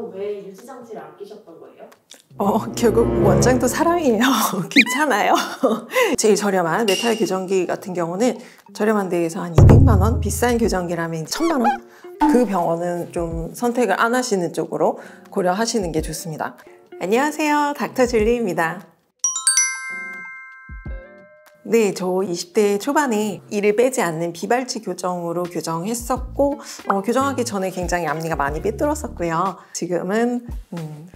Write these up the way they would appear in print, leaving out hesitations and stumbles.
그럼 왜 유지장치를 안 끼셨던 거예요? 결국 원장도 사람이에요. 귀찮아요. 제일 저렴한 메탈 교정기 같은 경우는 저렴한 데에서 한 200만 원, 비싼 교정기라면 1000만 원? 그 병원은 좀 선택을 안 하시는 쪽으로 고려하시는 게 좋습니다. 안녕하세요, 닥터 줄리입니다. 네, 저 20대 초반에 이를 빼지 않는 비발치 교정으로 교정했었고 교정하기 전에 굉장히 앞니가 많이 삐뚤었었고요. 지금은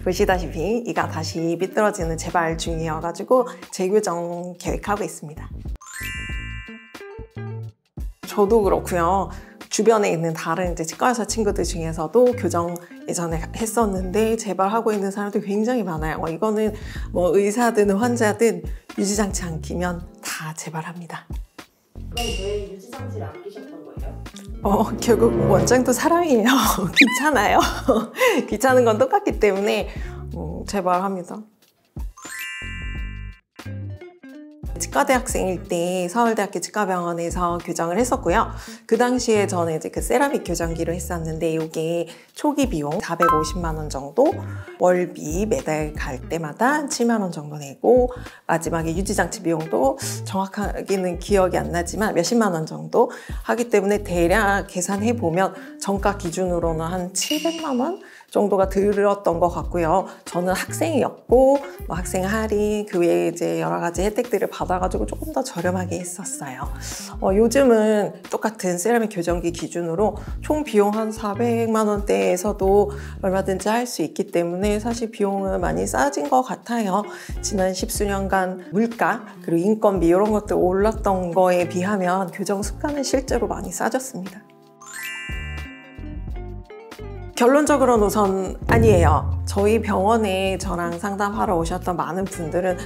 보시다시피 이가 다시 삐뚤어지는 재발 중이어가지고 재교정 계획하고 있습니다. 저도 그렇고요. 주변에 있는 다른 치과의사 친구들 중에서도 교정 예전에 했었는데 재발하고 있는 사람들이 굉장히 많아요. 이거는 의사든 환자든 유지장치 안 끼면 다 재발합니다. 그럼 왜 유지장치를 안 끼셨던 거예요? 결국 원장도 사람이에요. 귀찮아요. 귀찮은 건 똑같기 때문에 재발합니다. 치과대학생일 때 서울대학교 치과병원에서 교정을 했었고요. 그 당시에 저는 그 세라믹 교정기로 했었는데 이게 초기 비용 450만 원 정도, 월비 매달 갈 때마다 7만 원 정도 내고 마지막에 유지장치 비용도 정확하게는 기억이 안 나지만 몇십만 원 정도 하기 때문에 대략 계산해 보면 정가 기준으로는 한 700만 원 정도가 들었던 것 같고요. 저는 학생이었고 학생 할인 그 외에 여러 가지 혜택들을 받아가지고 조금 더 저렴하게 했었어요. 요즘은 똑같은 세라믹 교정기 기준으로 총 비용 한 400만 원대에서도 얼마든지 할 수 있기 때문에 사실 비용은 많이 싸진 것 같아요. 지난 10수년간 물가 그리고 인건비 이런 것들 올랐던 거에 비하면 교정 습관은 실제로 많이 싸졌습니다. 결론적으로는 우선 아니에요. 저희 병원에 저랑 상담하러 오셨던 많은 분들은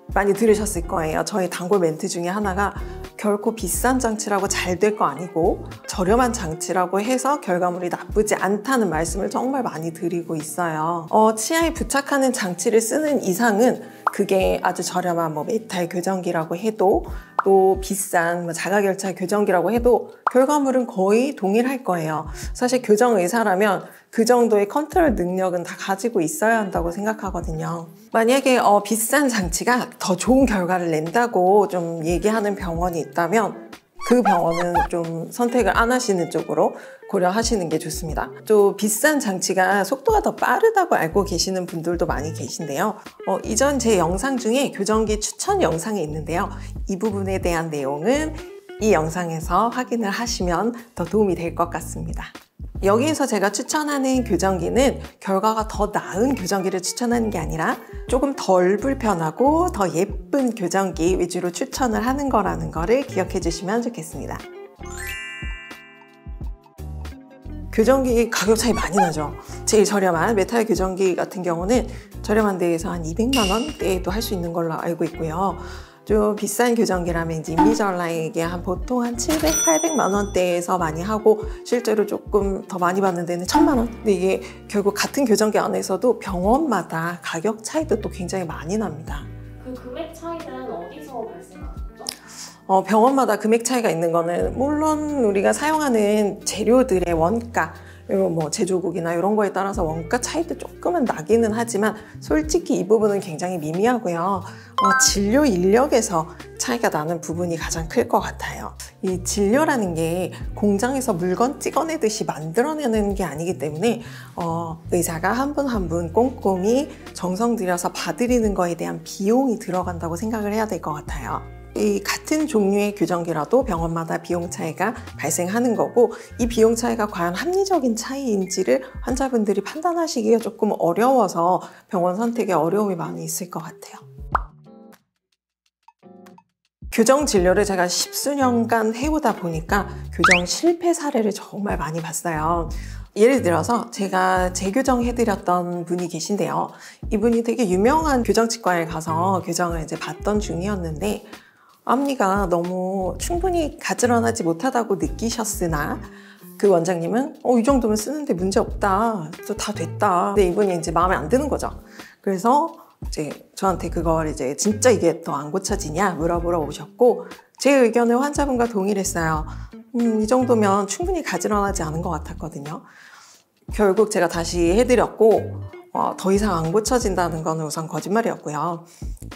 많이 들으셨을 거예요. 저희 단골 멘트 중에 하나가 결코 비싼 장치라고 잘 될 거 아니고 저렴한 장치라고 해서 결과물이 나쁘지 않다는 말씀을 정말 많이 드리고 있어요. 치아에 부착하는 장치를 쓰는 이상은 그게 아주 저렴한 메탈 교정기라고 해도 또 비싼 자가결착 교정기라고 해도 결과물은 거의 동일할 거예요. 사실 교정의사라면 그 정도의 컨트롤 능력은 다 가지고 있어야 한다고 생각하거든요. 만약에 비싼 장치가 더 좋은 결과를 낸다고 좀 얘기하는 병원이 있다면 그 병원은 좀 선택을 안 하시는 쪽으로 고려하시는 게 좋습니다. 또 비싼 장치가 속도가 더 빠르다고 알고 계시는 분들도 많이 계신데요. 이전 제 영상 중에 교정기 추천 영상이 있는데요. 이 부분에 대한 내용은 이 영상에서 확인을 하시면 더 도움이 될 것 같습니다. 여기에서 제가 추천하는 교정기는 결과가 더 나은 교정기를 추천하는 게 아니라 조금 덜 불편하고 더 예쁜 교정기 위주로 추천을 하는 거라는 거를 기억해 주시면 좋겠습니다. 교정기 가격 차이 많이 나죠. 제일 저렴한 메탈 교정기 같은 경우는 저렴한 데에서 한 200만 원대에도 할 수 있는 걸로 알고 있고요. 좀 비싼 교정기라면 인비절라인에 보통 한 700, 800만 원대에서 많이 하고 실제로 조금 더 많이 받는 데는 1000만 원. 근데 이게 결국 같은 교정기 안에서도 병원마다 가격 차이도 또 굉장히 많이 납니다. 그 금액 차이는 어디서 발생하죠? 병원마다 금액 차이가 있는 거는 물론 우리가 사용하는 재료들의 원가 그리고 제조국이나 이런 거에 따라서 원가 차이도 조금은 나기는 하지만 솔직히 이 부분은 굉장히 미미하고요. 진료 인력에서 차이가 나는 부분이 가장 클 것 같아요. 이 진료라는 게 공장에서 물건 찍어내듯이 만들어내는 게 아니기 때문에 의사가 한 분 한 분 꼼꼼히 정성 들여서 봐드리는 거에 대한 비용이 들어간다고 생각을 해야 될 것 같아요. 이 같은 종류의 교정기라도 병원마다 비용 차이가 발생하는 거고 이 비용 차이가 과연 합리적인 차이인지를 환자분들이 판단하시기가 조금 어려워서 병원 선택에 어려움이 많이 있을 것 같아요. 교정 진료를 제가 10수년간 해오다 보니까 교정 실패 사례를 정말 많이 봤어요. 예를 들어서 제가 재교정 해드렸던 분이 계신데요. 이분이 되게 유명한 교정치과에 가서 교정을 받던 중이었는데 앞니가 너무 충분히 가지런하지 못하다고 느끼셨으나 그 원장님은 이 정도면 쓰는데 문제 없다. 다 됐다. 근데 이분이 마음에 안 드는 거죠. 그래서 저한테 그걸 진짜 이게 더 안 고쳐지냐 물어보러 오셨고 제 의견을 환자분과 동일했어요. 이 정도면 충분히 가지런하지 않은 것 같았거든요. 결국 제가 다시 해드렸고 더 이상 안 고쳐진다는 건 우선 거짓말이었고요.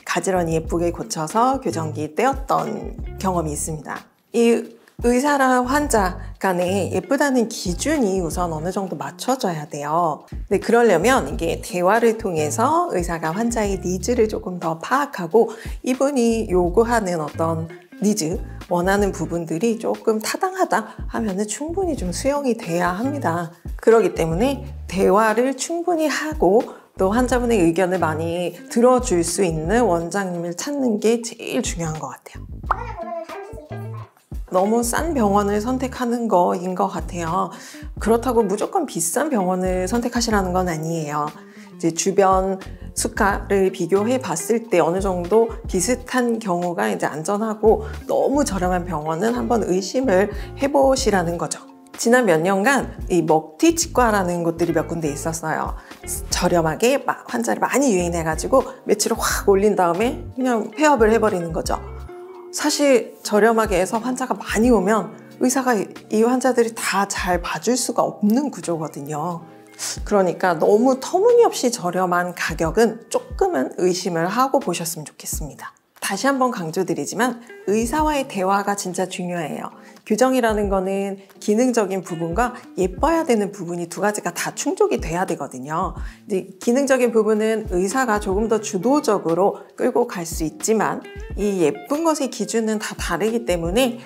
가지런히 예쁘게 고쳐서 교정기 떼었던 경험이 있습니다. 이 의사랑 환자 간에 예쁘다는 기준이 우선 어느 정도 맞춰져야 돼요. 근데 그러려면 이게 대화를 통해서 의사가 환자의 니즈를 조금 더 파악하고 이분이 요구하는 어떤 니즈, 원하는 부분들이 조금 타당하다 하면은 충분히 좀 수용이 돼야 합니다. 그렇기 때문에 대화를 충분히 하고 또 환자분의 의견을 많이 들어줄 수 있는 원장님을 찾는 게 제일 중요한 것 같아요. 너무 싼 병원을 선택하는 거인 것 같아요. 그렇다고 무조건 비싼 병원을 선택하시라는 건 아니에요. 이제 주변 수가를 비교해 봤을 때 어느 정도 비슷한 경우가 이제 안전하고 너무 저렴한 병원은 한번 의심을 해보시라는 거죠. 지난 몇 년간 이 먹튀 치과라는 곳들이 몇 군데 있었어요. 저렴하게 환자를 많이 유인해가지고 매출을 확 올린 다음에 그냥 폐업을 해버리는 거죠. 사실 저렴하게 해서 환자가 많이 오면 의사가 이 환자들이 다 잘 봐줄 수가 없는 구조거든요. 그러니까 너무 터무니없이 저렴한 가격은 조금은 의심을 하고 보셨으면 좋겠습니다. 다시 한번 강조드리지만 의사와의 대화가 진짜 중요해요. 교정이라는 거는 기능적인 부분과 예뻐야 되는 부분이 두 가지가 다 충족이 돼야 되거든요. 이제 기능적인 부분은 의사가 조금 더 주도적으로 끌고 갈 수 있지만 이 예쁜 것의 기준은 다 다르기 때문에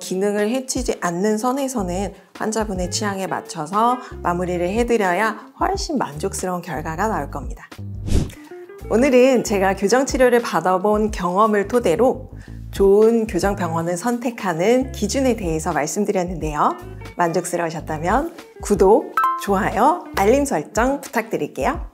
기능을 해치지 않는 선에서는 환자분의 취향에 맞춰서 마무리를 해드려야 훨씬 만족스러운 결과가 나올 겁니다. 오늘은 제가 교정치료를 받아본 경험을 토대로 좋은 교정병원을 선택하는 기준에 대해서 말씀드렸는데요. 만족스러우셨다면 구독, 좋아요, 알림 설정 부탁드릴게요.